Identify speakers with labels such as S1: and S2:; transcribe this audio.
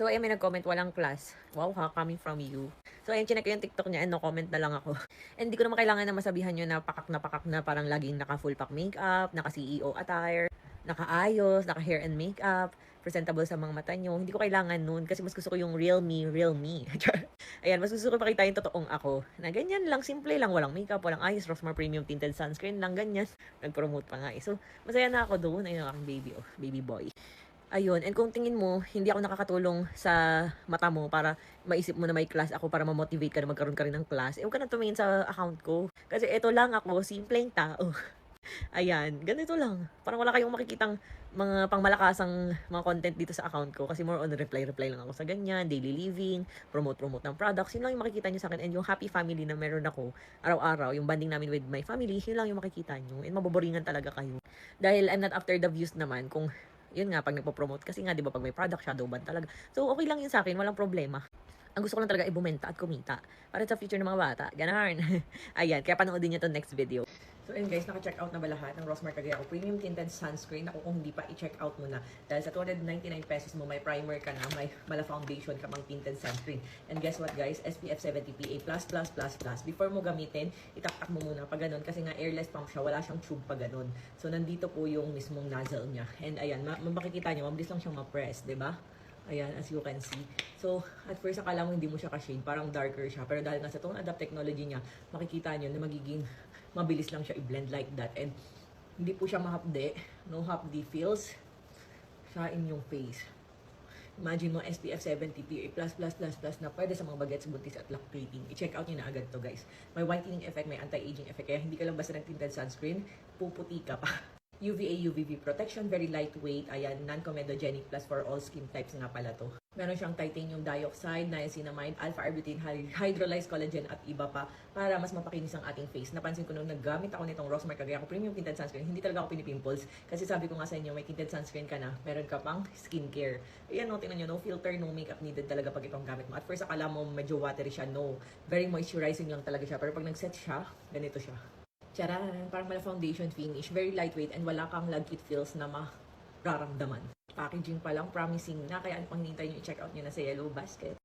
S1: So, ayun, may nag-comment, walang class. Wow ha, coming from you. So, ayun, chinek ko yung TikTok niya and no comment na lang ako. And di ko naman kailangan na masabihan yun na pakak na parang laging naka-full pack makeup, naka-CEO attire, naka-ayos, naka-hair and makeup, presentable sa mga mata nyo. Hindi ko kailangan nun kasi mas gusto ko yung real me, real me. Ayan, mas gusto ko pakita yung totoong ako. Na ganyan lang, simple lang, walang makeup, walang ayos, Rosmar Premium Tinted Sunscreen lang, ganyan. Nag-promote pa nga eh. So, masaya na ako doon. Ayun ang aking baby, oh, baby boy. Ayun, and kung tingin mo, hindi ako nakakatulong sa mata mo para maisip mo na may class ako para ma-motivate ka na magkaroon ka rin ng class, huwag ka na tumingin sa account ko. Kasi eto lang ako, simpleng tao. Ayan, ganito lang. Parang wala kayong makikitang mga pangmalakasang mga content dito sa account ko kasi more on reply lang ako sa ganyan, daily living, promote ng products. Yun lang yung makikita nyo sa akin and yung happy family na meron ako araw-araw, yung bonding namin with my family, yun lang yung makikita nyo and maboboringan talaga kayo. Dahil I'm not after the views naman kung yun nga, pag nagpo-promote, kasi nga, di ba, pag may product, shadow ban talaga. So, okay lang yun sa akin, walang problema. Ang gusto ko lang talaga ay bumenta at kumita. Para sa future ng mga bata. Ganarn. Ayan, kaya panoodin nyo to next video. So, ayun guys, naka-check out na ba lahat ng Rosmar Cagayaco Premium Tinted Sunscreen? Ako kung hindi pa, i-check out mo na. Dahil sa 299 pesos mo, may primer ka na, may mala foundation ka pang tinted sunscreen. And guess what guys? SPF 70 PA++++. Before mo gamitin, itaktak mo muna pa ganun kasi nga airless pump siya, wala siyang tube pa ganun. So, nandito po yung mismong nozzle niya. And ayan, makikita nyo, mabilis lang siyang ma-press, diba? Ayan, as you can see. So, at first, akala mo hindi mo siya ka-shade. Parang darker siya. Pero dahil nga sa tone adapt technology niya, makikita nyo na magiging mabilis lang siya i-blend like that. And hindi po siya mahapde. No hapdi feels siya in yung face. Imagine mo, SPF 70 PA++++ na pwede sa mga bagets, buntis at lactating. I-check out nyo na agad to guys. May whitening effect, may anti-aging effect. Kaya hindi ka lang basta nag-tinted sunscreen, puputi ka pa. UVA, UVB protection, very lightweight, ayan, non-comedogenic plus for all skin types nga pala to. Meron siyang titanium dioxide, niacinamide, alpha-arbutin, hydrolyzed collagen at iba pa para mas mapakinis ang ating face. Napansin ko nung naggamit ako nitong Rosmar Cagayaco Premium Tinted Sunscreen, hindi talaga ako pinipimples. Kasi sabi ko nga sa inyo, may tinted sunscreen ka na, meron ka pang skincare. Ayan, no, tingnan nyo, no filter, no makeup needed talaga pag itong gamit mo. At first, akala mo medyo watery siya, no. Very moisturizing lang talaga siya. Pero pag nag-set siya, ganito siya. Charan! Parang mala foundation finish. Very lightweight and wala kang lagkit feels na mararamdaman. Packaging pa lang, promising na. Kaya ang hinihintay nyo, i-check out nyo na sa Yellow Basket.